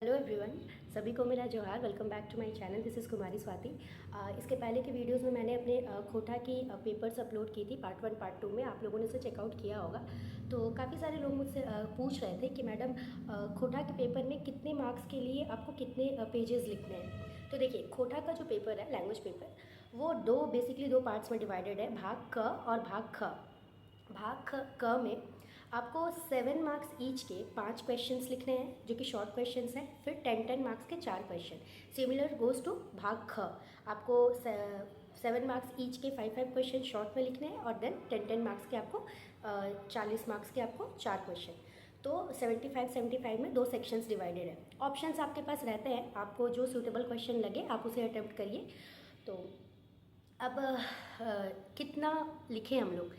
Hello everyone, सभी को मेरा जोहार। Welcome back to my channel. This is Kumari Swati. इसके पहले के वीडियोस में मैंने अपने खोटा की पेपर्स अपलोड की थी पार्ट 1 पार्ट 2 में। आप लोगों ने उसे चेकआउट किया होगा। तो काफ़ी सारे लोग मुझसे पूछ रहे थे कि मैडम खोटा के पेपर में कितने मार्क्स के लिए आपको कितने पेजेस लिखने हैं। तो देखिए, खोटा का जो पेपर है, लैंग्वेज पेपर, वो बेसिकली दो पार्ट्स में डिवाइडेड है, भाग क और भाग ख। क में आपको 7 मार्क्स ईच के 5 क्वेश्चंस लिखने हैं जो कि शॉर्ट क्वेश्चंस हैं। फिर 10 मार्क्स के 4 क्वेश्चन। सिमिलर गोज़ टू भाग ख। आपको 7 मार्क्स ईच के 5 क्वेश्चन शॉर्ट में लिखने हैं और देन 10 मार्क्स के आपको 40 मार्क्स के आपको 4 क्वेश्चन। तो 75 में 2 सेक्शंस डिवाइडेड है। ऑप्शंस आपके पास रहते हैं, आपको जो सूटेबल क्वेश्चन लगे आप उसे अटेम्प्ट करिए। तो अब कितना लिखें हम लोग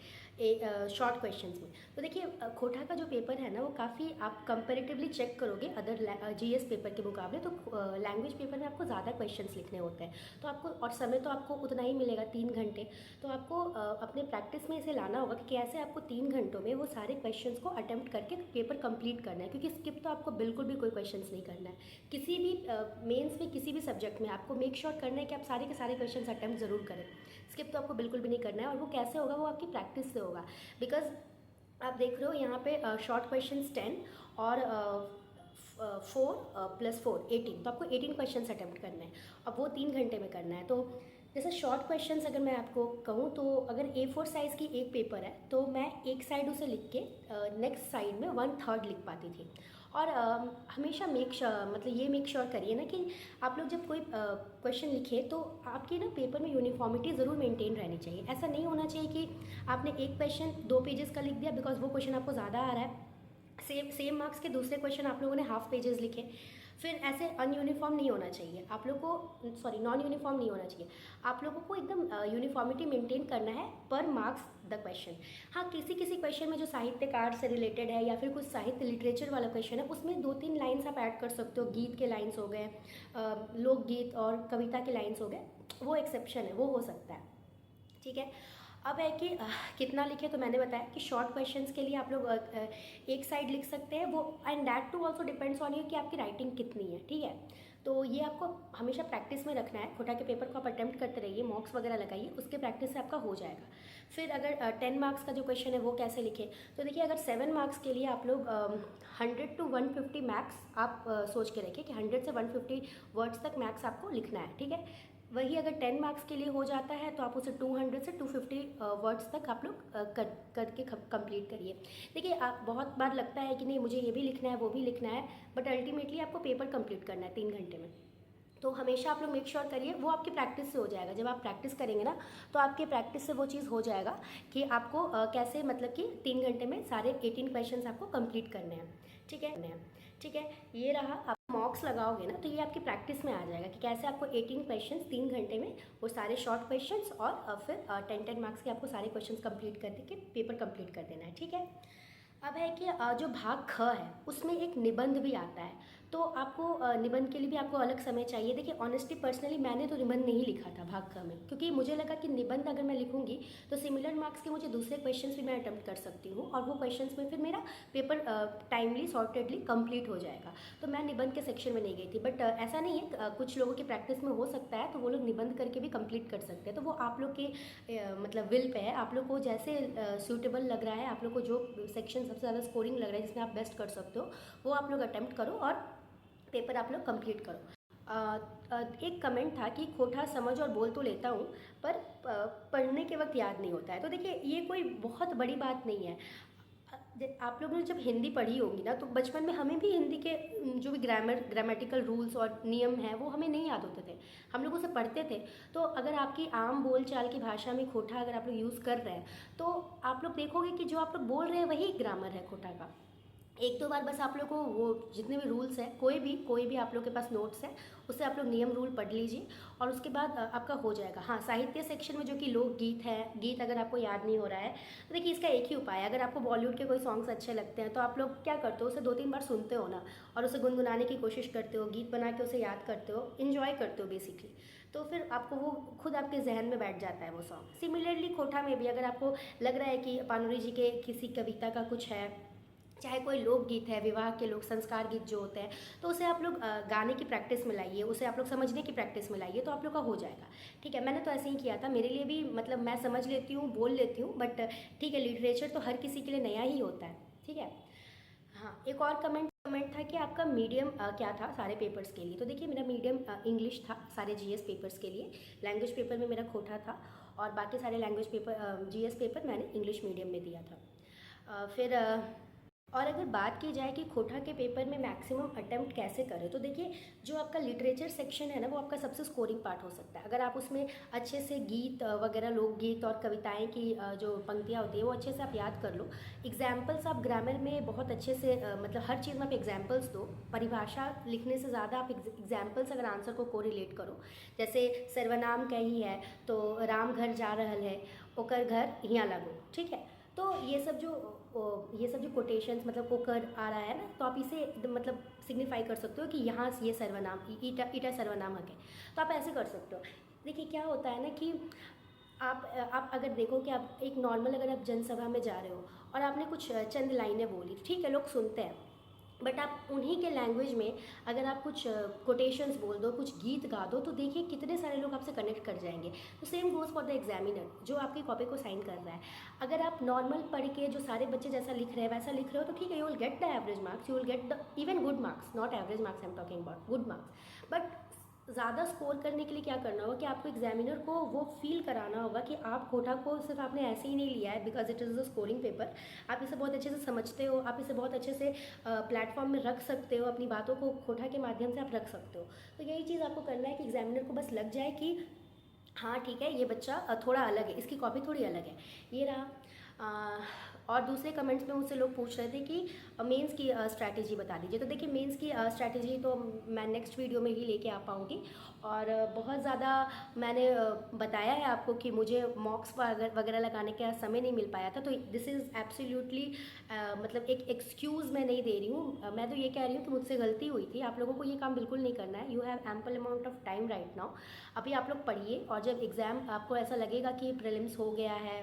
शॉर्ट क्वेश्चंस में। तो देखिए, खोटा का जो पेपर है ना, वो काफ़ी आप कंपैरेटिवली चेक करोगे अदर जीएस पेपर के मुकाबले, तो लैंग्वेज पेपर में आपको ज़्यादा क्वेश्चंस लिखने होते हैं। तो आपको और समय तो आपको उतना ही मिलेगा, 3 घंटे। तो आपको अपने प्रैक्टिस में इसे लाना होगा कि कैसे आपको 3 घंटों में वो सारे क्वेश्चंस को अटेम्प्ट करके पेपर कंप्लीट करना है। क्योंकि स्किप तो आपको बिल्कुल भी कोई क्वेश्चन नहीं करना है। किसी भी मेंस में किसी भी सब्जेक्ट में आपको मेक श्योर करना है कि आप सारे के सारे क्वेश्चन अटेम्प्ट ज़रूर करें। स्किप तो आपको बिल्कुल भी नहीं करना है। और वो कैसे होगा, वो आपकी प्रैक्टिस से होगा। बिकॉज आप देख रहे हो यहाँ पे शॉर्ट क्वेश्चन 10 और 4 + 4 18। तो आपको 18 क्वेश्चन अटैम्प्ट करना है। अब वो 3 घंटे में करना है। तो जैसे शॉर्ट क्वेश्चंस अगर मैं आपको कहूँ, तो अगर A4 साइज़ की एक पेपर है तो मैं एक साइड उसे लिख के नेक्स्ट साइड में 1/3 लिख पाती थी। और हमेशा मतलब ये मेक श्योर करिए ना कि आप लोग जब कोई क्वेश्चन लिखें तो आपके ना पेपर में यूनिफॉर्मिटी ज़रूर मेंटेन रहनी चाहिए। ऐसा नहीं होना चाहिए कि आपने एक क्वेश्चन 2 पेजेस का लिख दिया बिकॉज वो क्वेश्चन आपको ज़्यादा आ रहा है। सेम मार्क्स के दूसरे क्वेश्चन आप लोगों ने हाफ पेजेस लिखे। फिर ऐसे अनयूनिफॉर्म नहीं होना चाहिए आप लोग को, सॉरी नॉन यूनिफॉर्म नहीं होना चाहिए। आप लोगों को एकदम यूनिफॉर्मिटी मेंटेन करना है पर मार्क्स द क्वेश्चन। हाँ, किसी किसी क्वेश्चन में जो साहित्यकार से रिलेटेड है या फिर कुछ साहित्य लिटरेचर वाला क्वेश्चन है, उसमें 2-3 लाइन्स आप ऐड कर सकते हो। गीत के लाइन्स हो गए, लोकगीत और कविता के लाइन्स हो गए, वो एक्सेप्शन है, वो हो सकता है। ठीक है। अब है कि कितना लिखे, तो मैंने बताया कि शॉर्ट क्वेश्चंस के लिए आप लोग एक साइड लिख सकते हैं वो। And that too also depends on you कि आपकी राइटिंग कितनी है। ठीक है। तो ये आपको हमेशा प्रैक्टिस में रखना है। खोटा के पेपर को आप अटेम्प्ट करते रहिए, मॉक्स वगैरह लगाइए, उसके प्रैक्टिस से आपका हो जाएगा। फिर अगर 10 मार्क्स का जो क्वेश्चन है वो कैसे लिखे, तो देखिए अगर 7 मार्क्स के लिए आप लोग 100 to 150 मैक्स आप सोच के रखिए कि 100 से 150 वर्ड्स तक मैक्स आपको लिखना है। ठीक है। वही अगर 10 मार्क्स के लिए हो जाता है तो आप उसे 200 से 250 वर्ड्स तक आप लोग करके कंप्लीट करिए। देखिए, बहुत बार लगता है कि नहीं मुझे ये भी लिखना है वो भी लिखना है, बट अल्टीमेटली आपको पेपर कंप्लीट करना है 3 घंटे में। तो हमेशा आप लोग मेक श्योर करिए, वो आपकी प्रैक्टिस से हो जाएगा। जब आप प्रैक्टिस करेंगे ना, तो आपके प्रैक्टिस से वो चीज़ हो जाएगा कि आपको कैसे, मतलब कि 3 घंटे में सारे 18 क्वेश्चंस आपको कंप्लीट करने हैं। ठीक है। ठीक है, ये रहा। आप मॉक्स लगाओगे ना तो ये आपकी प्रैक्टिस में आ जाएगा कि कैसे आपको 18 क्वेश्चंस 3 घंटे में, वो सारे शॉर्ट क्वेश्चंस और फिर 10 मार्क्स के आपको सारे क्वेश्चंस कंप्लीट कर के पेपर कंप्लीट कर देना है। ठीक है। अब है कि जो भाग ख है उसमें एक निबंध भी आता है। तो आपको निबंध के लिए भी आपको अलग समय चाहिए। देखिए, ऑनेस्टली पर्सनली मैंने तो निबंध नहीं लिखा था भाग ख में, क्योंकि मुझे लगा कि निबंध अगर मैं लिखूंगी तो सिमिलर मार्क्स के मुझे दूसरे क्वेश्चंस भी मैं अटेम्प्ट कर सकती हूँ और वो क्वेश्चंस में फिर मेरा पेपर टाइमली सॉर्टेडली कंप्लीट हो जाएगा। तो मैं निबंध के सेक्शन में नहीं गई थी। बट ऐसा नहीं है, कुछ लोगों की प्रैक्टिस में हो सकता है तो वो लोग निबंध करके भी कंप्लीट कर सकते हैं। तो वो आप लोग के मतलब विल पे है, आप लोग को जैसे सूटेबल लग रहा है, आप लोग को जो सेक्शन सबसे ज़्यादा स्कोरिंग लग रहा है जिसमें आप बेस्ट कर सकते हो, वो आप लोग अटेम्प्ट करो और पेपर आप लोग कंप्लीट करो। एक कमेंट था कि खोटा समझ और बोल तो लेता हूँ पर पढ़ने के वक्त याद नहीं होता है। तो देखिए, ये कोई बहुत बड़ी बात नहीं है। आप लोगों ने जब हिंदी पढ़ी होगी ना, तो बचपन में हमें भी हिंदी के जो भी ग्रामेटिकल रूल्स और नियम हैं वो हमें नहीं याद होते थे, हम लोग उसे पढ़ते थे। तो अगर आपकी आम बोल चाल की भाषा में खोटा अगर आप लोग यूज़ कर रहे हैं तो आप लोग देखोगे कि जो आप लोग बोल रहे हैं वही ग्रामर है खोटा का। एक दो बार बस आप लोग को वो जितने भी रूल्स हैं, कोई भी आप लोग के पास नोट्स है, उससे आप लोग नियम रूल पढ़ लीजिए और उसके बाद आपका हो जाएगा। हाँ, साहित्य सेक्शन में जो कि लोकगीत है, गीत अगर आपको याद नहीं हो रहा है तो देखिए इसका एक ही उपाय है। अगर आपको बॉलीवुड के कोई सॉन्ग्स अच्छे लगते हैं तो आप लोग क्या करते हो, उसे 2-3 बार सुनते हो ना और उसे गुनगुनाने की कोशिश करते हो, गीत बना के उसे याद करते हो, इन्जॉय करते हो बेसिकली। तो फिर आपको वो खुद आपके जहन में बैठ जाता है वो सॉन्ग। सिमिलरली खोटा में भी अगर आपको लग रहा है कि पानुरी जी के किसी कविता का कुछ है चाहे कोई लोकगीत है, विवाह के लोक संस्कार गीत जो होते हैं, तो उसे आप लोग गाने की प्रैक्टिस में लाइए, उसे आप लोग समझने की प्रैक्टिस में लाइए, तो आप लोग का हो जाएगा। ठीक है, मैंने तो ऐसे ही किया था, मेरे लिए भी मतलब मैं समझ लेती हूँ, बोल लेती हूँ, बट ठीक है, लिटरेचर तो हर किसी के लिए नया ही होता है। ठीक है। हाँ, एक और कमेंट कमेंट था कि आपका मीडियम क्या था सारे पेपर्स के लिए। तो देखिए, मेरा मीडियम इंग्लिश था सारे जीएस पेपर्स के लिए। लैंग्वेज पेपर में मेरा खोटा था, और बाकी सारे लैंग्वेज पेपर जीएस पेपर मैंने इंग्लिश मीडियम में दिया था। फिर और अगर बात की जाए कि खोटा के पेपर में मैक्सिमम अटेम्प्ट कैसे करें, तो देखिए, जो आपका लिटरेचर सेक्शन है ना, वो आपका सबसे स्कोरिंग पार्ट हो सकता है। अगर आप उसमें अच्छे से गीत वगैरह, लोकगीत और कविताएं की जो पंक्तियाँ होती है वो अच्छे से आप याद कर लो। एग्जाम्पल्स आप ग्रामर में बहुत अच्छे से मतलब हर चीज़ में आप एग्जाम्पल्स दो। परिभाषा लिखने से ज़्यादा आप एग्जाम्पल्स अगर आंसर को कोरिलेट करो, जैसे सर्वनाम कहीं है तो राम घर जा रहल है, ओकर घर हियाँ लगो। ठीक है, तो ये सब जो कोटेशंस मतलब ओकर आ रहा है ना, तो आप इसे मतलब सिग्निफाई कर सकते हो कि यहाँ से ये सर्वनाम ईटा ईटा सर्वनाम है, तो आप ऐसे कर सकते हो। देखिए, क्या होता है ना कि आप अगर देखो कि आप एक नॉर्मल, अगर आप जनसभा में जा रहे हो और आपने कुछ चंद लाइनें बोली, ठीक है, लोग सुनते हैं, बट आप उन्हीं के लैंग्वेज में अगर आप कुछ कोटेशंस बोल दो, कुछ गीत गा दो, तो देखिए कितने सारे लोग आपसे कनेक्ट कर जाएंगे। तो same goes for the examiner जो आपकी कॉपी को साइन कर रहा है। अगर आप नॉर्मल पढ़ के जो सारे बच्चे जैसा लिख रहे हैं वैसा लिख रहे हो, तो ठीक है, you will get the average marks, you will get the even good marks, not average marks I am talking about, good marks. But ज़्यादा स्कोर करने के लिए क्या करना होगा कि आपको एग्जामिनर को वो फील कराना होगा कि आप कोटा को सिर्फ आपने ऐसे ही नहीं लिया है because it is a scoring paper. आप इसे बहुत अच्छे से समझते हो, आप इसे बहुत अच्छे से प्लेटफॉर्म में रख सकते हो, अपनी बातों को कोटा के माध्यम से आप रख सकते हो। तो यही चीज़ आपको करना है कि एग्जामिनर को बस लग जाए कि हाँ ठीक है, ये बच्चा थोड़ा अलग है, इसकी कॉपी थोड़ी अलग है। ये रहा। और दूसरे कमेंट्स में मुझसे लोग पूछ रहे थे कि मेंस की स्ट्रैटेजी बता दीजिए। तो देखिए, मेंस की स्ट्रैटेजी तो मैं नेक्स्ट वीडियो में ही लेके आ पाऊँगी। और बहुत ज़्यादा मैंने बताया है आपको कि मुझे मॉक्स वगैरह लगाने का समय नहीं मिल पाया था, तो दिस इज़ एब्सोल्युटली मतलब एक एक्सक्यूज़ मैं नहीं दे रही हूँ। मैं तो ये कह रही हूँ कि मुझसे गलती हुई थी। आप लोगों को ये काम बिल्कुल नहीं करना है। You have ample amount of time right now. अभी आप लोग पढ़िए, और जब एग्ज़ाम आपको ऐसा लगेगा कि प्रीलिम्स हो गया है,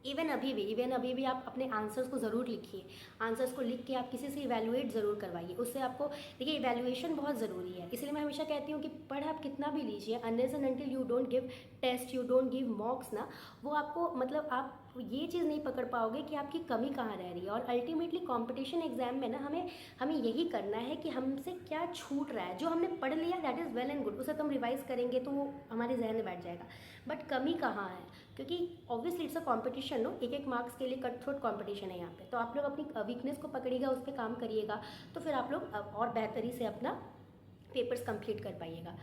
इवन अभी भी आप अपने आंसर्स को ज़रूर लिखिए। आंसर्स को लिख के आप किसी से इवैल्यूएट ज़रूर करवाइए। उससे आपको देखिए, इवैल्यूएशन बहुत ज़रूरी है। इसलिए मैं हमेशा कहती हूँ कि पढ़ आप कितना भी लीजिए, unless and until you don't give test, you don't give mocks ना, वो आपको मतलब आप ये चीज़ नहीं पकड़ पाओगे कि आपकी कमी कहाँ रह रही है। और अल्टीमेटली कॉम्पिटिशन एग्जाम में ना हमें यही करना है कि हमसे क्या छूट रहा है। जो हमने पढ़ लिया that is well and good, उसे तो हम रिवाइज करेंगे तो वो हमारे जहन में बैठ जाएगा, बट कमी कहाँ है, क्योंकि obviously it's a competition no, एक एक मार्क्स के लिए कट थ्रोट कॉम्पिटिशन है यहाँ पे। तो आप लोग अपनी वीकनेस को पकड़िएगा, उस पर काम करिएगा, तो फिर आप लोग और बेहतरी से अपना पेपर्स कंप्लीट कर पाइएगा।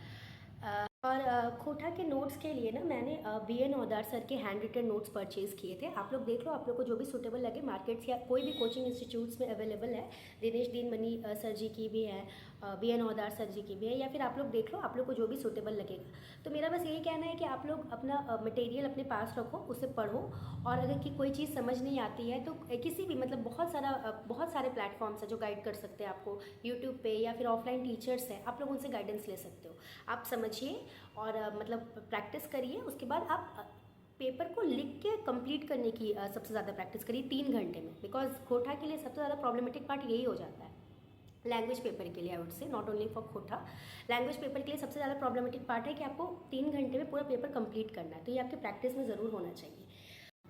और खोटा के नोट्स के लिए ना मैंने BN औदार सर के हैंड रिटन नोट्स परचेज़ किए थे। आप लोग देख लो, आप लोग को जो भी सूटेबल लगे, मार्केट्स या कोई भी कोचिंग इंस्टीट्यूट्स में अवेलेबल है। दिनेश दीनमणि सर जी की भी है, BN औदार सर जी की भी है, या फिर आप लोग देख लो, आप लोग को जो भी सूटेबल लगेगा। तो मेरा बस यही कहना है कि आप लोग अपना मटेरियल अपने पास रखो, उसे पढ़ो, और अगर कि कोई चीज़ समझ नहीं आती है तो किसी भी मतलब बहुत सारे प्लेटफॉर्म्स हैं जो गाइड कर सकते हैं आपको, यूट्यूब पे या फिर ऑफलाइन टीचर्स हैं, आप लोग उनसे गाइडेंस ले सकते हो। आप समझिए और मतलब प्रैक्टिस करिए। उसके बाद आप पेपर को लिख के कंप्लीट करने की सबसे ज़्यादा प्रैक्टिस करिए 3 घंटे में, बिकॉज खोटा के लिए सबसे ज़्यादा प्रॉब्लमेटिक पार्ट यही हो जाता है। लैंग्वेज पेपर के लिए I would say, not only for खोटा, लैंग्वेज पेपर के लिए सबसे ज़्यादा प्रॉब्लमेटिक पार्ट है कि आपको 3 घंटे में पूरा पेपर कंप्लीट करना है। तो ये आपके प्रैक्टिस में ज़रूर होना चाहिए।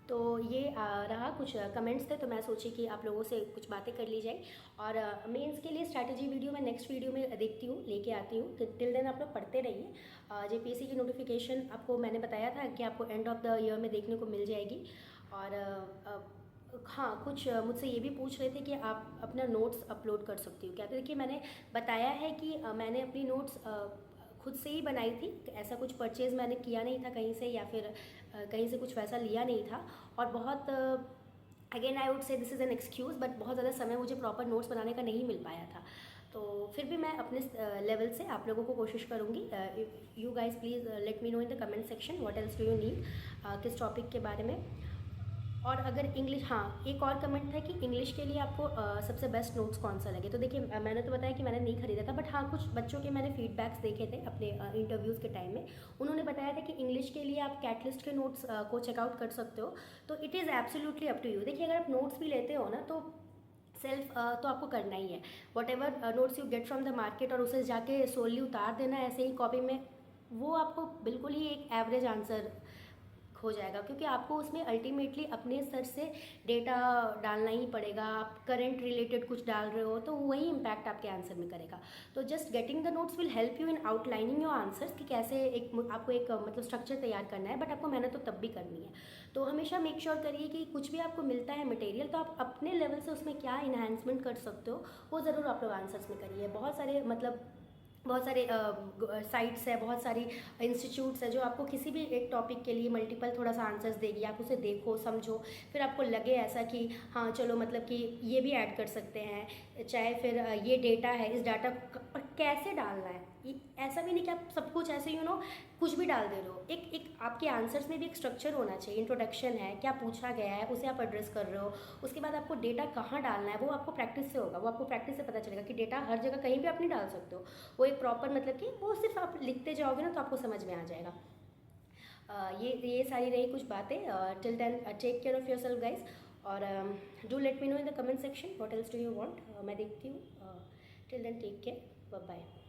तो ये रहा, कुछ कमेंट्स थे, तो मैं सोची कि आप लोगों से कुछ बातें कर ली जाए। और मेंस के लिए स्ट्रैटेजी वीडियो मैं नेक्स्ट वीडियो में देखती हूँ, लेके आती हूँ। टिल देन आप लोग पढ़ते रहिए। JPSC की नोटिफिकेशन आपको मैंने बताया था कि आपको एंड ऑफ द ईयर में देखने को मिल जाएगी। और हाँ, कुछ मुझसे ये भी पूछ रहे थे कि आप अपना नोट्स अपलोड कर सकती हो क्या। तो देखिए, मैंने बताया है कि मैंने अपनी नोट्स खुद से ही बनाई थी। ऐसा कुछ परचेज़ मैंने किया नहीं था कहीं से, या फिर कहीं से कुछ वैसा लिया नहीं था। और बहुत again I would say this is an excuse, but बहुत ज़्यादा समय मुझे प्रॉपर नोट्स बनाने का नहीं मिल पाया था। तो फिर भी मैं अपने लेवल से आप लोगों को कोशिश करूँगी। You guys please let me know in the comment section what else do you need, किस टॉपिक के बारे में। और अगर इंग्लिश, हाँ, एक और कमेंट था कि इंग्लिश के लिए आपको सबसे बेस्ट नोट्स कौन सा लगे। तो देखिए, मैंने तो बताया कि मैंने नहीं खरीदा था, बट हाँ, कुछ बच्चों के मैंने फीडबैक्स देखे थे अपने इंटरव्यूज़ के टाइम में। उन्होंने बताया था कि इंग्लिश के लिए आप कैटलिस्ट के नोट्स को चेकआउट कर सकते हो। तो it is absolutely up to you. देखिए, अगर आप नोट्स भी लेते हो ना, तो सेल्फ तो आपको करना ही है। What ever notes you get from the market और उसे जाके सोलली उतार देना ऐसे ही कॉपी में, वो आपको बिल्कुल ही एक एवरेज आंसर हो जाएगा, क्योंकि आपको उसमें अल्टीमेटली अपने स्तर से डेटा डालना ही पड़ेगा। आप करंट रिलेटेड कुछ डाल रहे हो तो वही इम्पैक्ट आपके आंसर में करेगा। तो just getting the notes will help you in outlining your answers, कि कैसे आपको एक मतलब स्ट्रक्चर तैयार करना है, बट आपको मेहनत तो तब भी करनी है। तो हमेशा मेक श्योर करिए कि कुछ भी आपको मिलता है मटेरियल, तो आप अपने लेवल से उसमें क्या इन्हांसमेंट कर सकते हो वो ज़रूर आप लोग आंसर्स में करिए। बहुत सारे साइट्स है, बहुत सारी इंस्टीट्यूट्स है जो आपको किसी भी एक टॉपिक के लिए मल्टीपल थोड़ा सा आंसर्स देगी। आप उसे देखो, समझो, फिर आपको लगे ऐसा कि हाँ चलो मतलब कि ये भी ऐड कर सकते हैं, चाहे फिर ये डेटा है, इस डाटा पर कैसे डालना है। ऐसा भी नहीं कि आप सब कुछ ऐसे कुछ भी डाल दे रहे हो। एक एक आपके आंसर्स में भी एक स्ट्रक्चर होना चाहिए। इंट्रोडक्शन है, क्या पूछा गया है उसे आप एड्रेस कर रहे हो, उसके बाद आपको डेटा कहाँ डालना है वो आपको प्रैक्टिस से होगा, वो आपको प्रैक्टिस से पता चलेगा कि डेटा हर जगह कहीं भी आप नहीं डाल सकते हो। वो एक प्रॉपर मतलब कि वो सिर्फ आप लिखते जाओगे ना तो आपको समझ में आ जाएगा। ये सारी रही कुछ बातें। Till then take care of yourself guys, और do let me know in the comment section what else do you want. मैं देखती हूँ। Till then take care, bye bye.